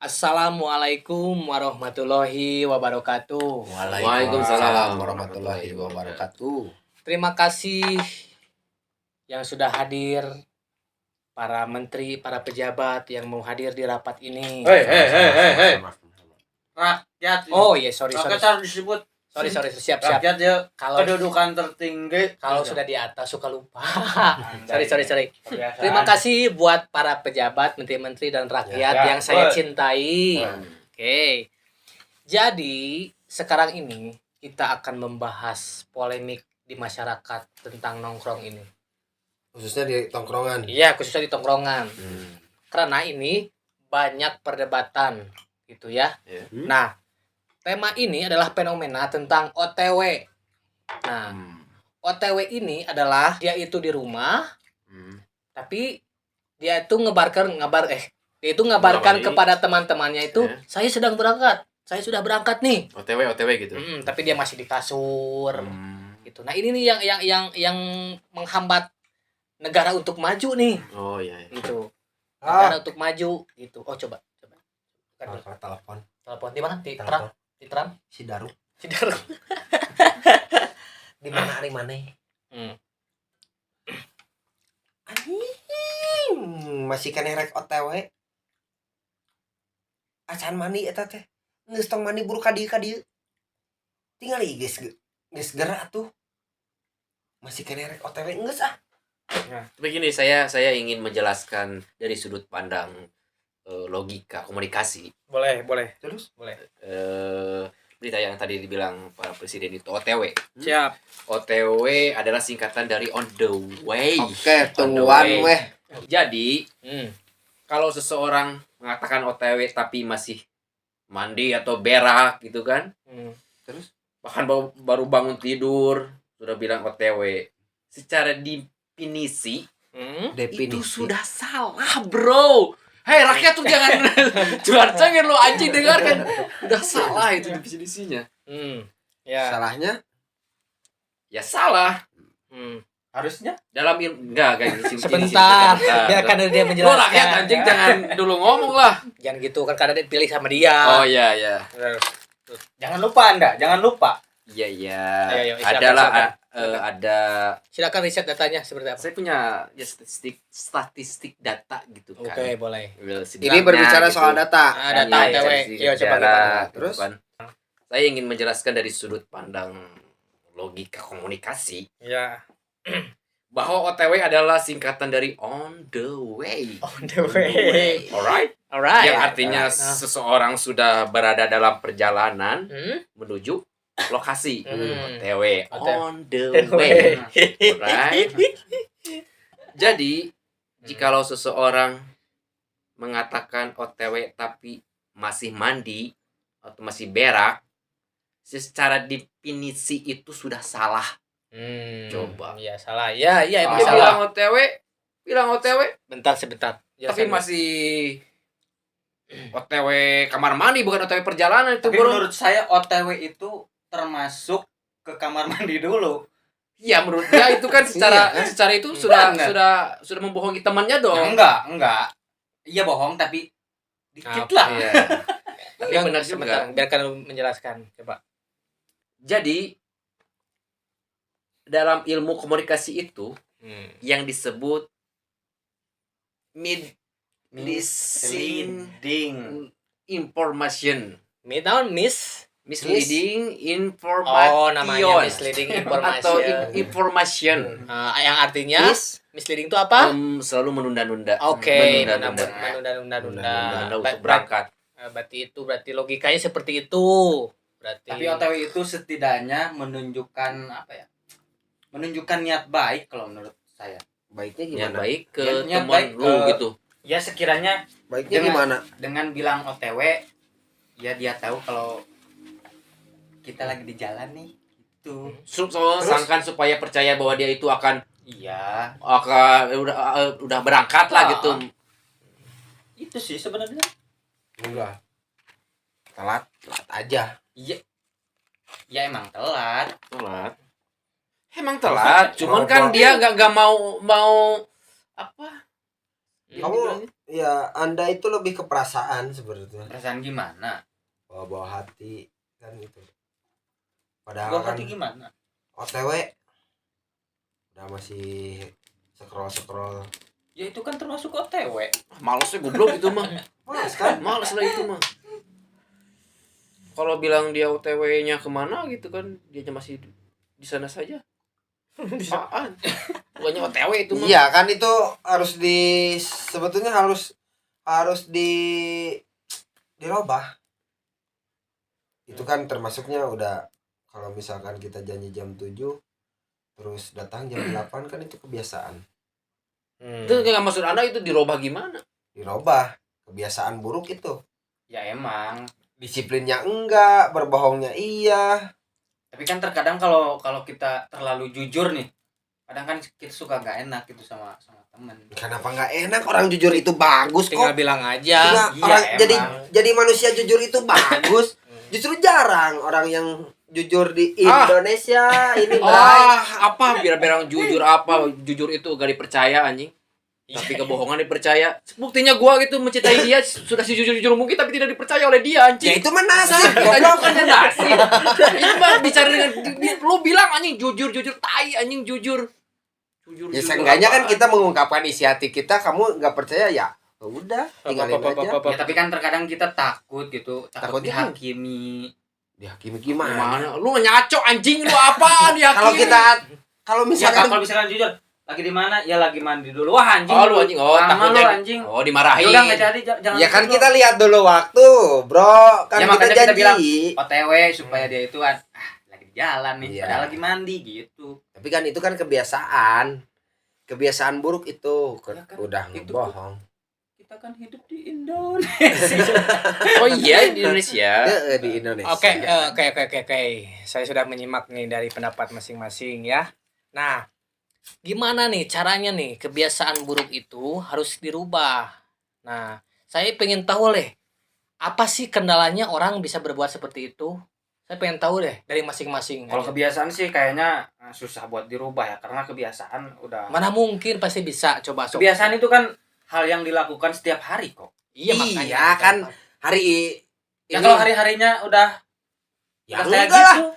Assalamualaikum warahmatullahi wabarakatuh. Waalaikumsalam warahmatullahi wabarakatuh. Terima kasih yang sudah hadir, para menteri, para pejabat yang mau hadir di rapat ini. Hei. Rakyat. Oh iya, sorry. Rakyat harus disebut. Sorry, siap. Rakyat ya Kalau kedudukan tertinggi. kalau sudah di atas suka lupa. sorry. Terima kasih buat para pejabat, menteri-menteri dan rakyat Ya, yang saya betul. cintai. Oke. Jadi, sekarang ini kita akan membahas polemik di masyarakat tentang nongkrong ini. Khususnya di tongkrongan. Iya, khususnya di tongkrongan. Karena ini banyak perdebatan gitu ya. Iya. Nah, tema ini adalah fenomena tentang OTW. Nah, OTW ini adalah dia itu di rumah, tapi dia itu ngabarkan kepada teman-temannya itu, Ya. saya sedang berangkat, saya sudah berangkat nih. OTW gitu. Tapi dia masih di kasur, gitu. Nah ini nih yang menghambat negara untuk maju nih, Oh iya. gitu. Negara untuk maju, gitu. Oh coba. Telepon. Telepon di mana? Di Telepon. Tram? Si Daru. Di Daru. Di mana ari maneh? Anjing, masih kena rek OTW. Acan mani eta teh. Geus tong mani buru ka dieu. Tinggal ieu geus gerak tuh. Masih kena rek OTW geus ah. Begini, saya ingin menjelaskan dari sudut pandang logika komunikasi. Boleh. Terus? Boleh. Berita yang tadi dibilang Pak Presiden itu OTW. Siap. OTW adalah singkatan dari on the way. Oke, On the tungguan way. weh. Jadi, kalau seseorang mengatakan OTW tapi masih mandi atau berak gitu kan, Terus? bahkan baru bangun tidur sudah bilang OTW, secara definisi itu sudah salah, bro. Hei rakyat tuh jangan jangan lo anjing dengarkan, udah salah itu definisinya. Ya. Salahnya? Ya salah. Harusnya Dalam enggak gitu. Sebentar, biarkan dia Lo menjelaskan. rakyat anjing jangan dulu ngomong lah. Jangan gitu kan, karena dia dipilih sama dia. Oh iya. jangan lupa Iya. Ayo, silakan, Adalah silakan. ada Silakan riset datanya seperti apa. saya punya ya statistik data gitu kan. Oke, boleh. Ini berbicara soal data. Data OTW. Iya, coba gimana? Terus? Saya ingin menjelaskan dari sudut pandang logika komunikasi Ya. bahwa OTW adalah singkatan dari on the way. On the way. Alright? Alright. Yang artinya seseorang sudah berada dalam perjalanan menuju lokasi. OTW. On the way. Alright? Jadi, jikalau seseorang mengatakan OTW tapi masih mandi atau masih berak, secara definisi itu sudah salah. Coba. Iya, salah. Iya, emang Dia salah. bilang OTW, Sebentar. tapi masih OTW kamar mandi bukan OTW perjalanan itu, tapi bro. menurut saya OTW itu termasuk ke kamar mandi dulu. Iya, menurut dia itu kan secara itu sudah membohongi temannya dong. Enggak. Iya bohong tapi dikit lah. Iya. Tapi benar juga. Biarkan lu menjelaskan. Coba. Jadi dalam ilmu komunikasi itu yang disebut Misleading. information, misleading information. Oh, namanya misleading atau information. information. Yang artinya misleading itu apa? Selalu menunda-nunda. Oke, Menunda untuk menunda. berangkat. Berarti logikanya seperti itu. Tapi OTW itu setidaknya menunjukkan apa ya? Menunjukkan niat baik kalau menurut saya. Baiknya Niat gimana? baik ke Niat teman baik lu ke- gitu. Ya sekiranya Baiknya Dengan- gimana? dengan bilang OTW, ya dia tahu kalau kita lagi di jalan nih. Gitu. Sangkan supaya percaya bahwa dia itu akan Iya, udah berangkat lah gitu. itu sih sebenarnya. Enggak. Telat aja. Iya. Ya emang telat. Emang telat, cuman kan dia nggak mau apa Kamu ya Anda itu lebih ke perasaan sebenarnya. Perasaan gimana? Bawa hati kan gitu. Padahal Gua kan hati gimana? OTW udah masih scroll. Ya itu kan termasuk OTW. Malesnya goblok itu mah. Males kan? Males lah itu mah. Kalau bilang dia OTW-nya kemana gitu kan, dia masih di sana saja. Apaan? Bukannya OTW itu mah. Iya kan itu harus sebetulnya harus dirubah. Itu kan termasuknya udah kalau misalkan kita janji jam 7 terus datang jam 8 kan itu kebiasaan. Itu nggak maksud Anda itu dirubah gimana? Dirubah. Kebiasaan buruk itu. Ya emang. Disiplinnya enggak, berbohongnya iya. Tapi kan terkadang kalau kita terlalu jujur nih, kadang kan kita suka nggak enak gitu sama temen. Kenapa nggak enak? Orang jujur itu bagus kok. Tinggal bilang aja. Iya, Iya, orang emang. jadi manusia jujur itu bagus. Justru jarang orang yang jujur di Indonesia ini, Bray. Apa biar jujur apa? Jujur itu gak dipercaya anjing. Tapi kebohongan dipercaya. Buktinya gua gitu mencintai dia sudah sejujur-jujur mungkin tapi tidak dipercaya oleh dia Ya anjing. itu mah nasib. Goblok kan nasib. Itu mah bicara dengan lu bilang anjing jujur tai anjing jujur. Ya seenggaknya kan kita mengungkapkan isi hati kita, kamu nggak percaya ya udah tinggalin aja. Ya tapi kan terkadang kita takut gitu, takut Takutnya dihakimi. Dihakimi gimana? Mana? Lu nyaco anjing lu apaan dihakimi? Kalau Ya misalkan kalau misalkan jujur, lagi di mana? Ya lagi mandi dulu. Wah anjing. Oh lu anjing. Oh lama takutnya lu anjing. Oh dimarahin. Ya udah nggak jadi jangan. ya kan gitu. kita lihat dulu waktu, bro. Kan Ya, kita makanya kita janji. bilang, OTW supaya dia itu lagi di jalan nih, Iya. padahal lagi mandi gitu. Tapi kan itu kan kebiasaan. Kebiasaan buruk itu Ya kan, udah itu ngebohong. Kita kan hidup di Indonesia. Oh iya di Indonesia. Di Indonesia. Oke. Saya sudah menyimak nih dari pendapat masing-masing ya. Nah, gimana nih caranya nih kebiasaan buruk itu harus dirubah. Nah, saya pengen tahu deh, apa sih kendalanya orang bisa berbuat seperti itu? Saya pengen tahu deh dari masing-masing. Kalau aja. kebiasaan sih kayaknya susah buat dirubah ya, karena kebiasaan udah. Mana mungkin pasti bisa coba. Kebiasaan itu kan hal yang dilakukan setiap hari kok. Iya, Iya kan hari Ya ini kalau hari-harinya udah ya kayak enggak lah. gitu,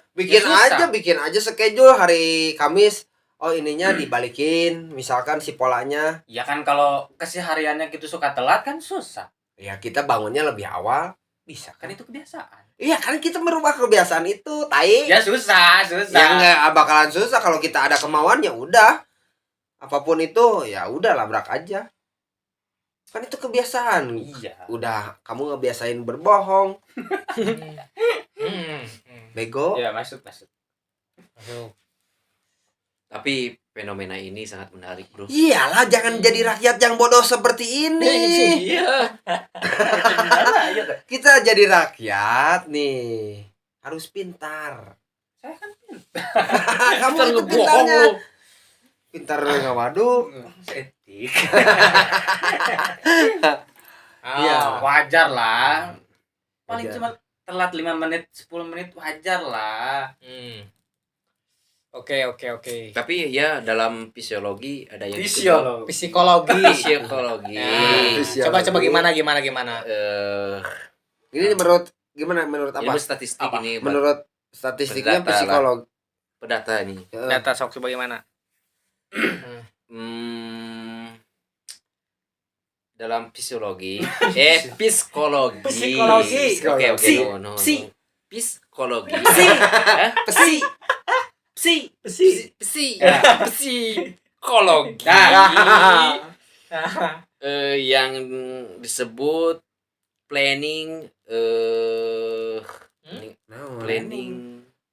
Bikin aja schedule hari Kamis. Oh ininya dibalikin, misalkan si polanya. ya kan kalau kesehariannya gitu suka telat kan susah. Ya kita bangunnya lebih awal, bisa Kan kan? itu kebiasaan. Iya kan kita merubah kebiasaan itu, tai. Ya susah. Ya nggak bakalan susah kalau kita ada kemauan ya udah. Apapun itu ya udah labrak aja. Kan itu kebiasaan. Iya. Udah kamu ngebiasain berbohong, bego. Ya masuk. Tapi fenomena ini sangat menarik, Bro. Iyalah jangan jadi rakyat yang bodoh seperti ini. Iya. Kita jadi rakyat nih harus pintar. Saya kan Kamu Ntar itu ngebohong pintarnya. lu. Pintar nggak waduk. etik. Iya. Wajar lah. Paling Wajar. cuma telat 5 menit, 10 menit wajar lah. Oke. Tapi ya dalam fisiologi ada yang Fisiolog. Psikologi. Psikologi. Nah, coba gimana? Ini menurut apa? Ilmu statistik Apa? ini Menurut statistiknya Berdata lah. psikolog. pendata ini. Data sok coba gimana? Dalam fisiologi, psikologi. Psikologi. Oke, Psi. no. Psikologi. Psikologi. Yang disebut planning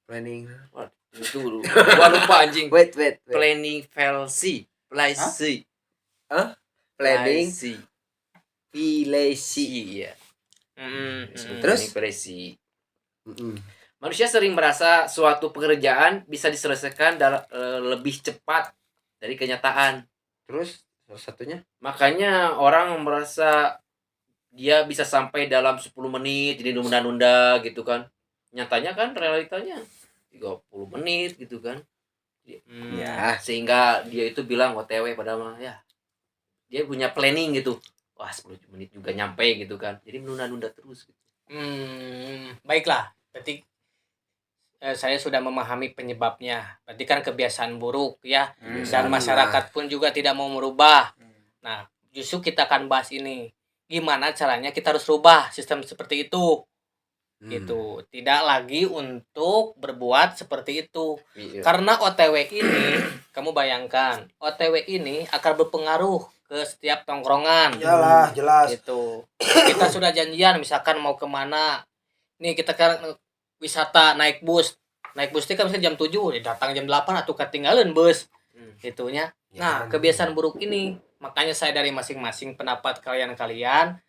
Planning. itu gua lupa anjing. Wait. Planning fallacy. Planning Fallacy. fallacy. Iya. Terus? Planning fallacy. Manusia sering merasa suatu pekerjaan bisa diselesaikan lebih cepat dari kenyataan. Terus salah satunya Makanya orang merasa dia bisa sampai dalam 10 menit, jadi nunda-nunda gitu kan. Nyatanya kan realitanya 30 menit gitu kan. ya Sehingga dia itu bilang OTW padahal mah ya dia punya planning gitu. Wah, 10 menit juga nyampe gitu kan. Jadi menunda-nunda terus gitu. Baiklah. Berarti saya sudah memahami penyebabnya. Berarti kan kebiasaan buruk ya. Dan masyarakat pun juga tidak mau merubah. Nah, justru kita akan bahas ini. Gimana caranya kita harus rubah sistem seperti itu. Gitu. Tidak lagi untuk berbuat seperti itu. Iya. Karena OTW ini, kamu bayangkan, OTW ini akan berpengaruh ke setiap tongkrongan. Iyalah, jelas. Gitu. Kita sudah janjian misalkan mau kemana. Nih kita sekarang wisata naik bus. Naik bus itu kan misalnya jam 7, datang jam 8 atau ketinggalan bus. Gitunya. Nah, kebiasaan buruk ini, makanya saya dari masing-masing pendapat kalian-kalian,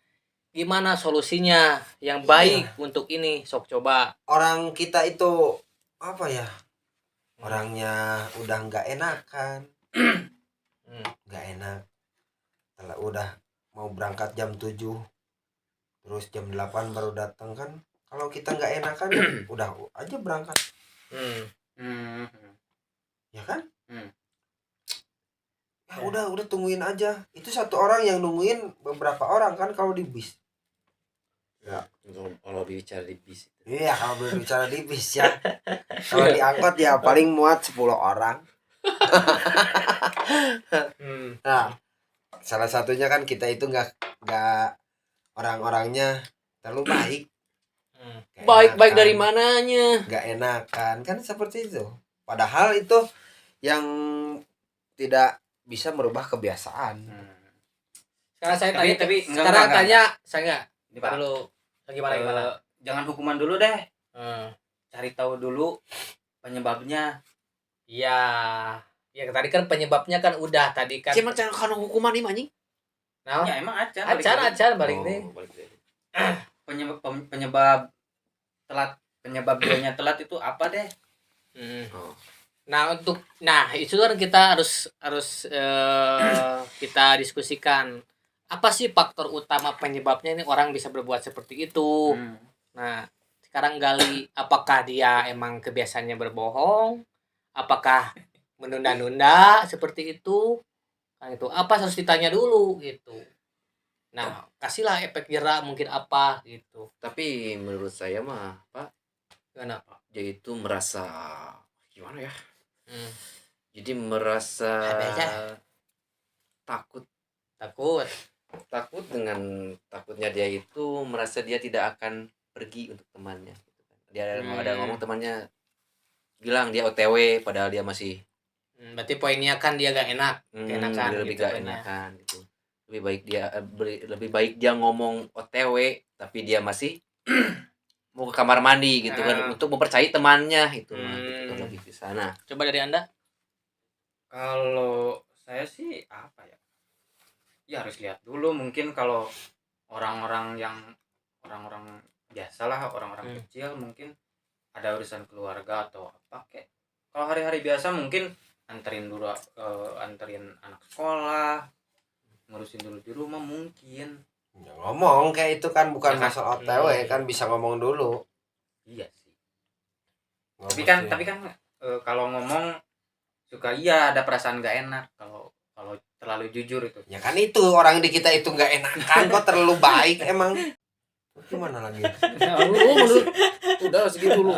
gimana solusinya yang baik untuk ini? Sok coba. Orang kita itu apa ya? Orangnya udah nggak enakan. Nggak enak. Kalau udah mau berangkat jam 7 terus jam 8 baru datang kan. Kalau kita nggak enakan udah aja berangkat. Ya kan? Ya udah tungguin aja. Itu satu orang yang nungguin beberapa orang kan kalau di bis. Ya. Kalau bicara di bis itu. Iya, kalau berbicara di bis ya. Kalau di angkot ya paling muat 10 orang. Nah, salah satunya kan kita itu nggak orang-orangnya terlalu baik. Baik dari mananya? Nggak enakan kan seperti itu. Padahal itu yang tidak bisa merubah kebiasaan. Sekarang saya Tapi- tanya, tapi sekarang enggak. tanya saya Ini, Pak. dulu. Gimana? Jangan hukuman dulu deh. Hmm. Cari tahu dulu penyebabnya. Iya. Ya tadi kan penyebabnya kan udah tadi kan. Cuma karena hukuman ini anjing. Nah, Ya emang aja. acar balik nih. Balik deh. Penyebab telat, penyebab dianya telat itu apa deh? Oh. Nah, itu kan kita harus kita diskusikan apa sih faktor utama penyebabnya ini orang bisa berbuat seperti itu. Nah, sekarang gali apakah dia emang kebiasaannya berbohong, apakah menunda-nunda seperti itu. Nah, itu apa harus ditanya dulu gitu. Nah, kasihlah efek jerak mungkin apa gitu. Tapi menurut saya mah, Pak, Gimana, Pak? dia itu merasa gimana ya? Jadi merasa Ada aja. takut dengan takutnya dia itu merasa dia tidak akan pergi untuk temannya gitu kan. Dia ada ngomong temannya bilang dia OTW padahal dia masih Berarti poinnya kan dia gak enak, enakan dia lebih gitu gak poinnya. enakan gitu. Lebih baik dia ngomong OTW tapi dia masih mau ke kamar mandi gitu kan untuk mempercayai temannya itu mah gitu kan lebih di sana. Coba dari Anda? Kalau saya sih apa ya? Ya harus lihat dulu, mungkin kalau orang-orang biasa lah, orang-orang kecil mungkin ada urusan keluarga atau apa kayak. Kalau hari-hari biasa mungkin anterin anak sekolah, ngurusin dulu di rumah mungkin. Ya, ngomong kayak itu kan bukan Ya kan? masalah OTW kan bisa ngomong dulu. Iya sih. Ngomong Tapi kan kalau ngomong suka ada perasaan gak enak kalau terlalu jujur itu. ya kan itu orang di kita itu nggak enakan kok terlalu baik emang. Gimana lagi? Menurut udah segitu lu.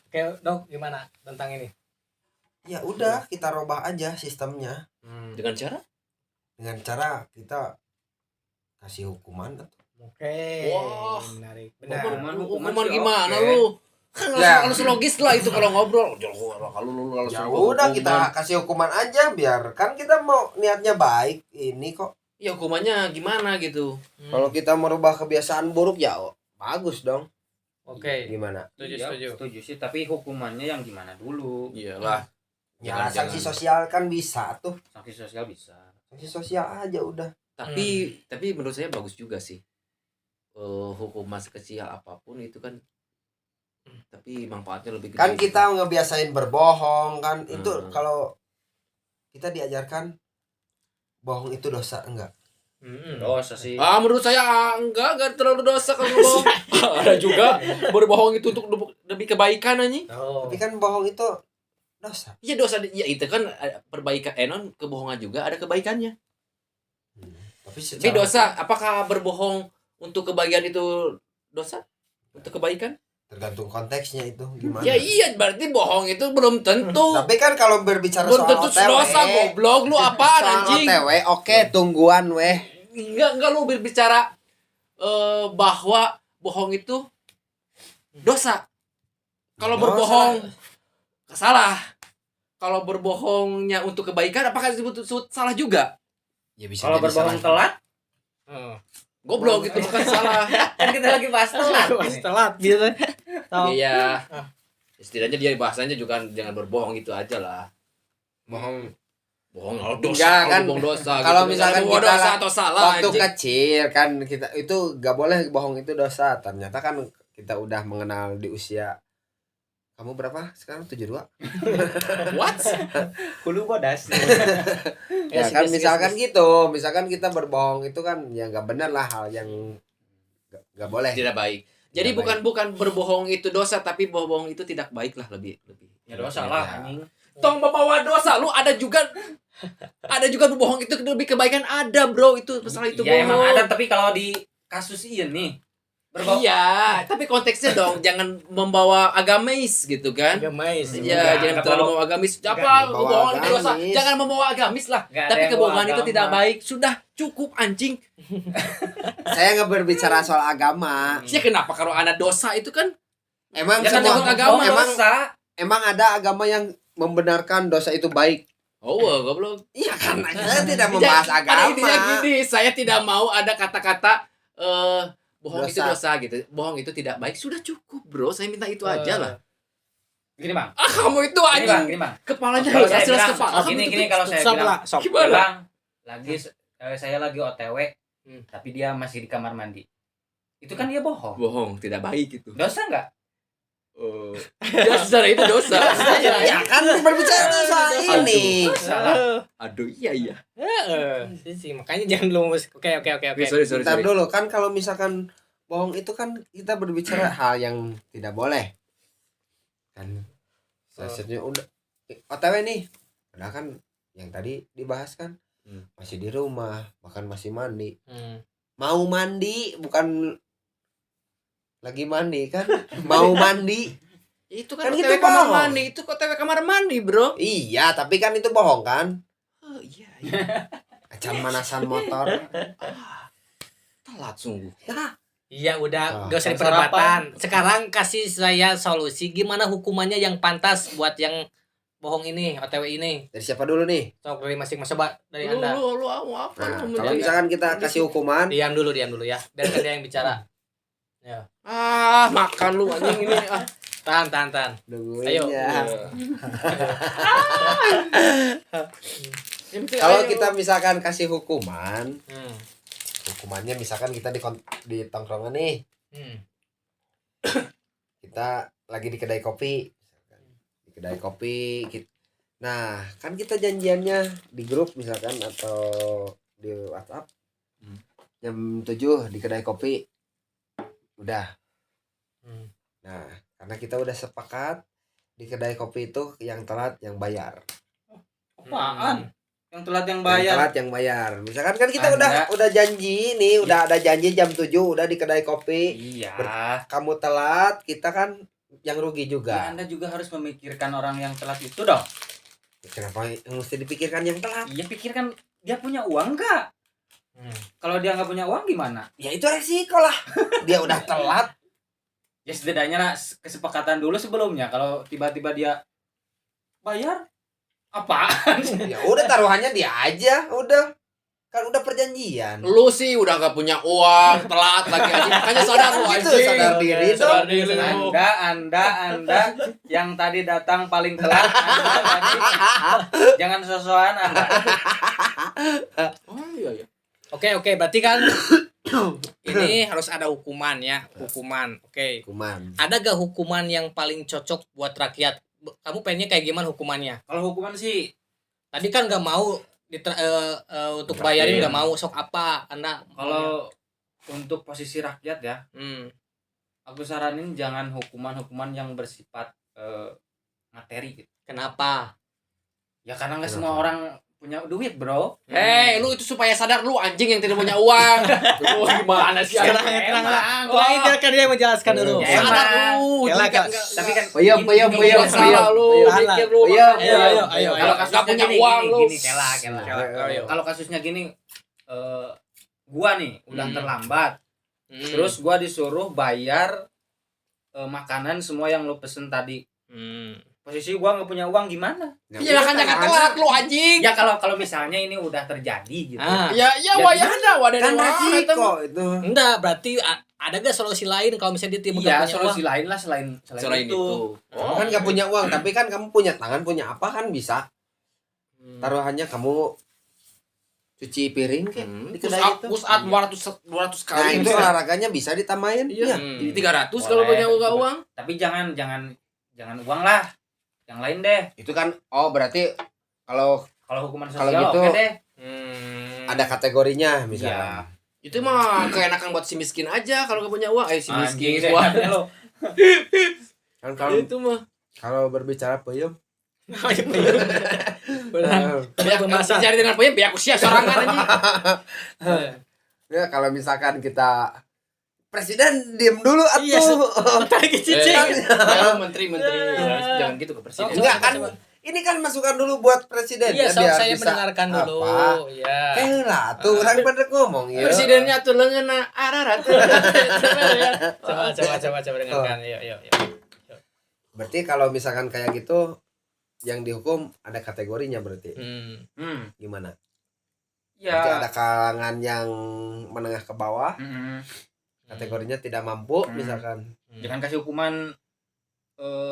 Oke, Dok, gimana tentang ini? Ya udah kita robah aja sistemnya Dengan cara kita kasih hukuman. Oke. Wah. Menarik. hukuman sih gimana oke. lu? Kan Ya. harus logis lah itu kalau ngobrol. Kalau lu harus Ya hukuman. udah kita kasih hukuman aja biar kan kita mau niatnya baik ini kok. Ya hukumannya gimana gitu. Kalau kita merubah kebiasaan buruk ya bagus dong. Oke. Gimana? Setuju sih, tapi hukumannya yang gimana dulu? Iyalah. Ya sanksi sosial kan bisa tuh. Sanksi sosial bisa. Sanksi sosial aja udah. Tapi menurut saya bagus juga sih. Hukuman sekecil apapun itu kan tapi manfaatnya lebih gede. Kan kita ngebiasain berbohong kan. Itu kalau kita diajarkan bohong itu dosa enggak? Dosa sih. Menurut saya enggak terlalu dosa kalau bohong. Ada juga berbohong itu untuk demi kebaikan anjing. Oh. Tapi kan bohong itu dosa. Iya dosa, ya itu kan perbaikan non kebohongan juga ada kebaikannya. Tapi Tapi dosa, apakah berbohong untuk kebaikan itu dosa? Untuk kebaikan? tergantung konteksnya itu gimana. Ya iya, berarti bohong itu belum tentu. Tapi kan kalau berbicara Belum soal tentu OTW, dosa, goblok lu apaan soal anjing? OTW, oke, tungguan weh. Enggak lu berbicara bahwa bohong itu dosa. Kalau Dosa berbohong lah. salah. Kalau berbohongnya untuk kebaikan apakah disebut salah juga? Ya bisa Kalau jadi berbohong salah. telat, Goblok itu bukan salah. kan kita lagi bahas telat. Telat gitu. Iya. Setidaknya dia bahasanya juga jangan berbohong gitu aja lah. Bohong. Bohong dosa, Enggak, kan, bohong dosa. kalau gitu. misalkan Jangan kita dosa atau salah waktu anjing. kecil kan kita itu gak boleh bohong itu dosa. Ternyata kan kita udah mengenal di usia kamu berapa sekarang 72? What? Hulu bodas. Ya kan misalkan gitu, misalkan kita berbohong itu kan ya nggak benar lah, hal yang nggak boleh. Tidak baik. Jadi Tidak bukan berbohong itu dosa, tapi bohong itu tidak baik lah, lebih. Ya dosa lah anjing. Tong membawa dosa, lu ada juga berbohong itu lebih kebaikan ada, bro. Itu masalah itu Ya emang bohong. ada, tapi kalau di kasus ini berbohong. Iya, tapi konteksnya dong jangan membawa agamis gitu kan. Agamis. Iya, jangan terlalu membawa agamis. Apa membawa kebohongan itu dosa? agamis. Jangan membawa agamis lah. Nggak ada Tapi yang kebohongan bawa itu agama. tidak baik. Sudah cukup anjing. Saya nggak berbicara soal agama. Ya kenapa kalau ada dosa itu kan Emang Ya kan semua jangan agama. emang ada agama yang membenarkan dosa itu baik. oh, goblok. Iya kan kita tidak membahas Pada intinya agama. gini, saya tidak mau ada kata-kata bohong itu Dosa. dosa gitu. Bohong itu tidak baik. Sudah cukup, bro. Saya minta itu aja lah. Gini bang, Kamu itu gini anjing. bang, gini bang. Kepalanya Kalau jelas saya jelas bilang, kepala. gini kalau saya Sok bilang, lah, sok. Gimana? Bang, lagi saya lagi OTW, Hmm. tapi dia masih di kamar mandi. Itu kan dia bohong. Bohong tidak baik itu. Dosa nggak? Ya secara itu dosa. Ya kan berbicara soal ini. Salah. Aduh, iya. Sih, makanya jangan lu oke. Sorry. Bentar dulu kan kalau misalkan bohong itu kan kita berbicara hal yang tidak boleh. Kan maksudnya udah OTW nih. Udah kan yang tadi dibahas kan masih di rumah, bahkan masih mandi. Mau mandi bukan lagi mandi kan, mau mandi. Itu kan, Kan OTW itu kamar bohong. mandi. Itu OTW kamar mandi, bro. Iya, tapi kan itu bohong kan? Oh, iya. Acan manasan motor. Telat sungguh. Iya udah, gak usah kan diperdebatan. Sekarang kasih saya solusi gimana hukumannya yang pantas buat yang bohong ini, OTW ini. Dari siapa dulu nih? Sok dari masing-masing, coba dari Anda. Lu mau apa? Nah, Lu kalau menjaga- misalkan kita kasih hukuman, Diam dulu ya. Biarkan dia yang bicara. Ya. Makan lu anjing ini. Tahan. nungguin Ayo. ya. Yang penting Kalau ayo. kita misalkan kasih hukuman, Hmm. hukumannya misalkan kita di tongkrongan nih, kita lagi di kedai kopi, misalkan. Di kedai kopi, nah kan kita janjiannya di grup misalkan atau di WhatsApp jam 7 di kedai kopi, udah. Nah karena kita udah sepakat di kedai kopi itu yang telat yang bayar. Apaan? Yang telat yang Yang bayar. telat yang bayar. Misalkan kan kita Anda- udah janji nih, udah ada janji jam 7 udah di kedai kopi. Iya. Kamu telat, kita kan yang rugi Ya, juga. Anda juga harus memikirkan orang yang telat itu dong. Kenapa yang mesti dipikirkan yang telat? Iya, pikirkan dia punya uang nggak? Kalau dia nggak punya uang gimana? Ya itu resiko lah. Dia udah telat. Ya setidaknya lah kesepakatan dulu sebelumnya. Kalau tiba-tiba dia bayar, apaan? Ya udah taruhannya dia aja, udah. Kan udah perjanjian. Lu sih udah gak punya uang, telat lagi anjing. Makanya sadar lu Gitu, anjing. sadar diri Sadar dong. diri lu. Anda yang tadi datang paling telat, Anda tadi jangan sosokan Anda. Oh iya. Oke, berarti kan ini harus ada hukuman ya, hukuman. Oke. Hukuman. Ada gak hukuman yang paling cocok buat rakyat? Kamu pengennya kayak gimana hukumannya? Kalau hukuman sih Tadi kan nggak mau untuk bayarin nggak mau, sok apa Anda? kalau untuk posisi rakyat ya, aku saranin jangan hukuman-hukuman yang bersifat materi gitu. Kenapa? Ya karena nggak semua orang punya duit, bro. Hei, lu itu supaya sadar lu anjing yang tidak punya uang. Lu gimana sih? Tenang, biarkan dia menjelaskan dulu. Ya, Sadar lu. Kelak, Jadi Kak. Tapi kan Peyem, peyem, gini, peyem, gini, salah lu, Salah. mikir lu. Peyem, Ayo, ayo. Kalau kasusnya nggak punya gini, uang lu. gini, kela. Ayo. Kalau kasusnya gini, gua nih udah terlambat, Hmm. terus gua disuruh bayar makanan semua yang lu pesen tadi. Posisi gua nggak punya uang gimana? Ya kan jangan telat lu anjing. Ya kalau misalnya ini udah terjadi gitu. Ah. Ya wayahna wadah Kan dewa. resiko itu. Enggak, berarti ada gak solusi lain kalau misalnya dia Iya, nggak punya solusi uang? lain lah selain Selain itu. itu. Kan gak punya uang, tapi kan kamu punya tangan, punya apa kan bisa. Taruhannya kamu cuci piring kayak di kedai itu. Push up 200 Nah, kali. itu olahraganya bisa ditambahin. Iya. Iya. Jadi 300 kalau Boleh. punya uang. Tapi jangan uang lah. Yang lain deh. Itu kan berarti kalau Kalau hukuman Kalau sosial gitu, oke deh. ada kategorinya misalnya. Itu mah keenakan buat si miskin aja kalau gak punya uang. Si miskin Anjing deh, gua. lo. Kan kalau Itu mah. berbicara peyem. Biar cari dengan peyem biar aku sia sorangan anjing. Ya kalau misalkan kita presiden diem dulu Iya, atuh. Tadi cicing. Menteri jangan gitu ke presiden. Enggak kan ini kan masukan dulu buat presiden Iya, ya, sok biar saya bisa mendengarkan dulu. apa. Ya. Lah tuh orang pada ngomong ya. Presidennya tuh leungeunna ararat. Coba dengarkan. Yuk. Berarti kalau misalkan kayak gitu yang dihukum ada kategorinya berarti. Gimana? Berarti Ya. ada kalangan yang menengah ke bawah, kategorinya tidak mampu misalkan. Jangan kasih hukuman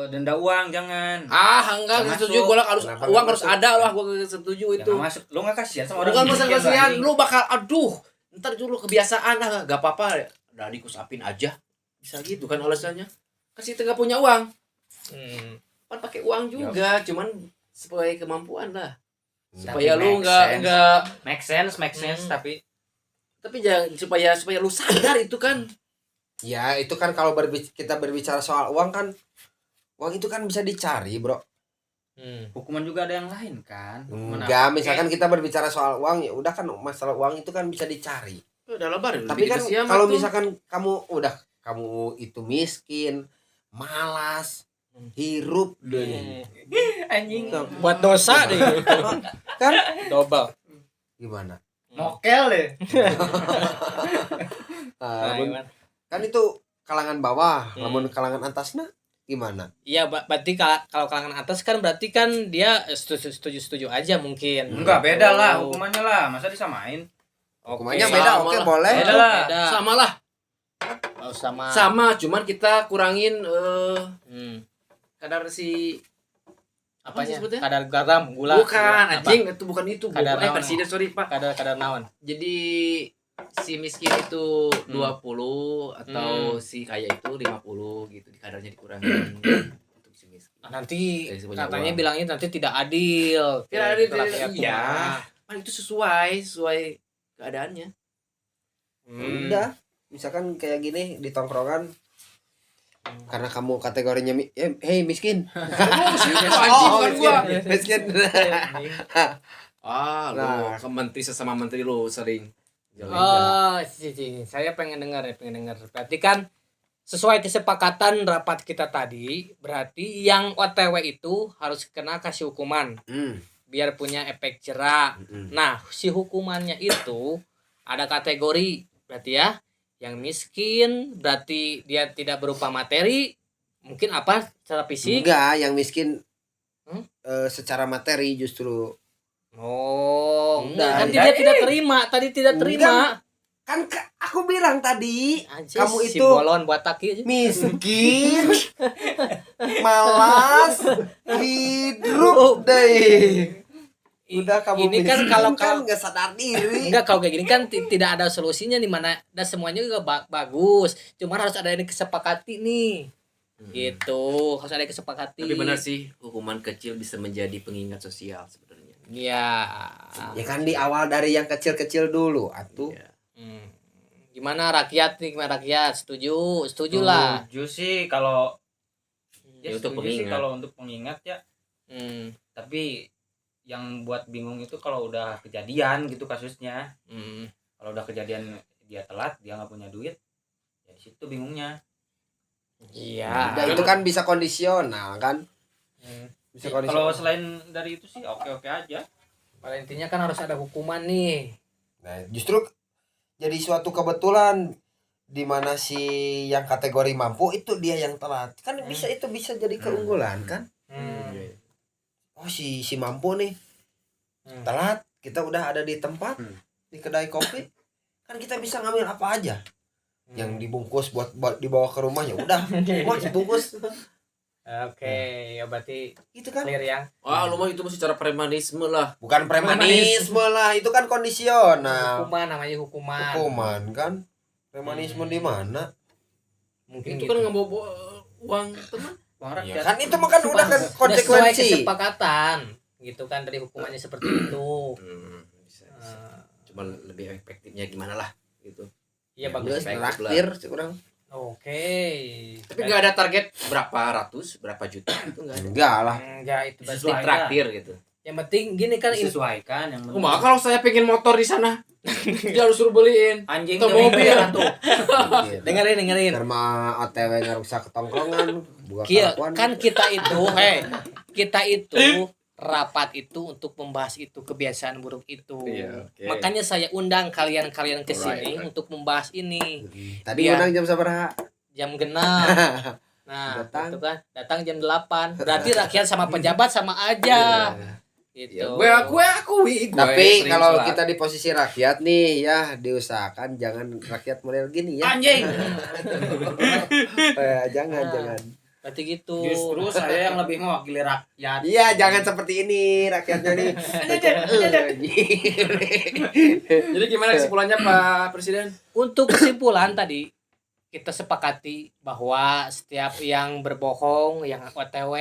denda uang, jangan. Enggak Nggak setuju masuk. gua lah harus Kenapa uang nggak harus masuk? ada lah gua setuju itu. Jangan masuk. Lu nggak kasihan sama orang Bukan miskin, masalah kasihan, anjing. lu bakal aduh, ntar dulu kebiasaan gak apa-apa, udah dikusapin aja. Bisa gitu kan alasannya. Kasih tengah punya uang. Kan pakai uang juga, cuman sesuai kemampuan lah. Supaya lu enggak make sense, tapi jangan supaya lu sadar itu kan. Ya itu kan kalau kita berbicara soal uang kan, uang itu kan bisa dicari bro. hukuman juga ada yang lain kan. Hukuman Enggak, apa? misalkan kita berbicara soal uang ya udah kan masalah uang itu kan bisa dicari. Udah lebar. Tapi kan kalau misalkan kamu itu miskin, malas, hirup deh. Anjing Buat dosa deh. Kan Double. gimana? mokel deh. Lamun- kan itu kalangan bawah, namun kalangan atasnya gimana? Iya, berarti kalau kalangan atas kan berarti kan dia setuju aja mungkin. Enggak, beda lah hukumannya lah. Masa disamain? Hukumannya Oke, beda, sama oke lah. boleh. Beda lah. Beda. sama lah. Oh, sama. Sama, cuman kita kurangin kadar si apa sih Apanya? sebutnya? Kadar garam, gula. Bukan, Apa? anjing, itu bukan itu. Kadar naon. Presiden, sorry, Pak. Kadar naon. Jadi si miskin itu 20 atau si kaya itu 50 gitu, kadarnya dikurangin untuk si miskin. Nanti Dari sebanyak katanya uang. bilangnya nanti tidak adil. Tidak adil, Ke rakyat. iya. Kan itu sesuai keadaannya. Udah, misalkan kayak gini di tongkrongan karena kamu kategorinya hey miskin. Anjing, bukan gua. Miskin. Lu Nah. ke menteri sesama menteri lu sering. Oh, saya pengen dengar. Berarti kan sesuai kesepakatan rapat kita tadi, berarti yang OTW itu harus kena kasih hukuman biar punya efek jerah. Nah, si hukumannya itu ada kategori berarti ya. Yang miskin berarti dia tidak berupa materi, mungkin apa secara fisik. Enggak, yang miskin secara materi justru. Oh, Enggak. nanti dia tidak terima, tadi tidak terima. Kan aku bilang tadi, Anjir, kamu si itu bolon buat taki aja. miskin, malas, hidup deh. Udah kamu ini kan miskin kalau kan nggak sadar diri. enggak, kalau kayak gini kan tidak ada solusinya di mana dan semuanya juga bagus. Cuma harus ada yang kesepakati nih. Gitu, harus ada yang kesepakati. Tapi benar sih, hukuman kecil bisa menjadi pengingat sosial sebenarnya. Iya. Ya kan di awal dari yang kecil-kecil dulu, atuh. Iya. Gimana rakyat nih? Gimana rakyat? Setuju lah. Setuju sih kalau Ya, ya untuk setuju sih pengingat. kalau untuk pengingat ya. Tapi yang buat bingung itu kalau udah kejadian gitu kasusnya. Kalau udah kejadian dia telat, dia nggak punya duit, ya di situ bingungnya. Iya. Udah itu kan bisa kondisional kan. Bisa Kalau selain dari itu sih oke-oke aja. Pada intinya kan harus ada hukuman nih. Nah, justru jadi suatu kebetulan di mana si yang kategori mampu itu dia yang telat. Kan bisa itu bisa jadi keunggulan kan? Oh si mampu nih. Telat, kita udah ada di tempat di kedai kopi. Kan kita bisa ngambil apa aja. Yang dibungkus buat dibawa ke rumah ya udah. Wah, dibungkus. Oke, ya berarti Itu kan clear yang. Wah, lu mah itu mah secara premanisme lah. bukan premanisme lah, itu kan kondisional. Hukuman namanya hukuman. Hukuman kan? Premanisme di mana? Mungkin Itu gitu. kan nggak bawa uang teman. Uang Ya, rakyat. kan itu mah kan udah kan Udah sesuai konsekuensi. kesepakatan gitu kan dari hukumannya seperti itu. Bisa. Cuman lebih efektifnya gimana lah gitu. Iya Ya, bagus. efektif Traktir kurang. Oke. Tapi nggak ada target berapa ratus, berapa juta itu nggak ada. Enggak lah. Enggak itu berarti. Sesuai. Traktir gitu. Yang penting gini kan Disesuaikan yang penting. Kalau saya pengen motor di sana, dia harus suruh beliin. Anjing Atau tuh mobil. tuh. dengerin. Karena OTW ngerusak ketongkrongan, buka Kia, kelakuan. kan kita itu rapat itu untuk membahas itu kebiasaan buruk itu. Iya, oke. Makanya saya undang kalian ke sini Alright. untuk membahas ini. Tadi Biar- undang jam sabaraha? Jam genap. Nah, Datang. itu kan datang jam 8. Berarti rakyat sama pejabat sama aja. Gitu. Ya, gue akui. Gue Tapi sering kalau sholat. kita di posisi rakyat nih ya diusahakan jangan rakyat model gini ya. Anjing. Jangan. Berarti gitu. Justru saya yang lebih mewakili rakyat. Iya, jangan seperti ini rakyatnya nih. Jadi gimana kesimpulannya Pak Presiden? Untuk kesimpulan tadi kita sepakati bahwa setiap yang berbohong, yang OTW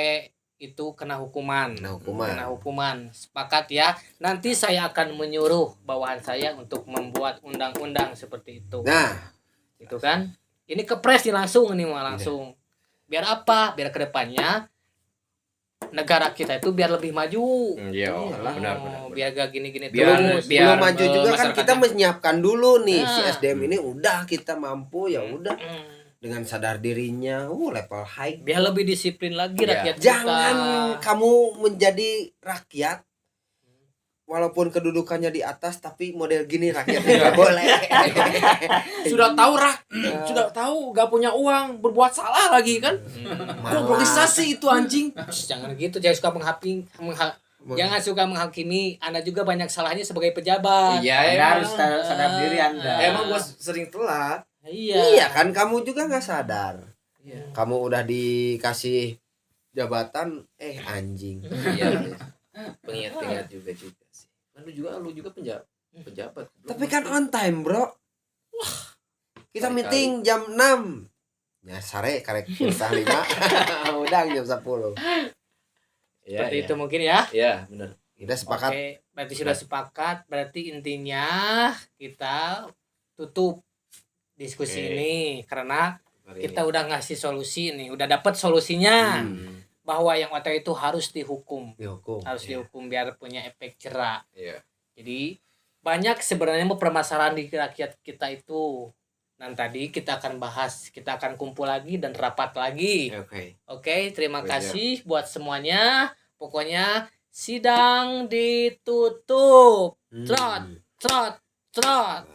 itu kena hukuman. Kena hukuman. Sepakat ya. Nanti saya akan menyuruh bawahan saya untuk membuat undang-undang seperti itu. Nah, Itu kan. Ini kepres nih langsung nih mah langsung. Biar apa? Biar kedepannya negara kita itu biar lebih maju. Iya, Oh, benar. Biar gak gini-gini Biar- terus. biar- belum maju juga kan kita masyarakatnya- menyiapkan dulu nih si Nah. SDM ini udah kita mampu ya udah Mm. dengan sadar dirinya level high. Biar lebih disiplin lagi Iya. rakyat kita. Jangan kamu menjadi rakyat walaupun kedudukannya di atas tapi model gini rakyat nggak boleh. Sudah tahu gak punya uang, berbuat salah lagi kan? Globalisasi itu anjing. Jangan gitu, jangan suka jangan suka menghakimi. Anda juga banyak salahnya sebagai pejabat. Iya, Anda emang. harus sadar diri Anda. Emang gua sering telat. Iya kan kamu juga nggak sadar. Iya. Kamu udah dikasih jabatan anjing. Iya. Pengingat-ingat juga sih. Kan lu juga pejabat. Tapi kan on time, Bro. Kita Kali-kali. meeting jam 6. Ya sare karek jam 5. Udah jam 10. Iya, Seperti iya. itu mungkin ya. Iya, benar. Kita sepakat. Oke, berarti sudah sepakat. Berarti intinya kita tutup diskusi Oke. ini karena Hari kita ini. udah ngasih solusi nih, udah dapat solusinya Hmm. bahwa yang OTW itu harus dihukum, Dihukum. harus dihukum biar punya efek jerah. Iya. Jadi banyak sebenarnya permasalahan di rakyat kita itu. Dan tadi kita akan bahas, kita akan kumpul lagi dan rapat lagi. Oke. Oke, terima Siap. kasih buat semuanya. Pokoknya sidang ditutup. Trot, trot, trot.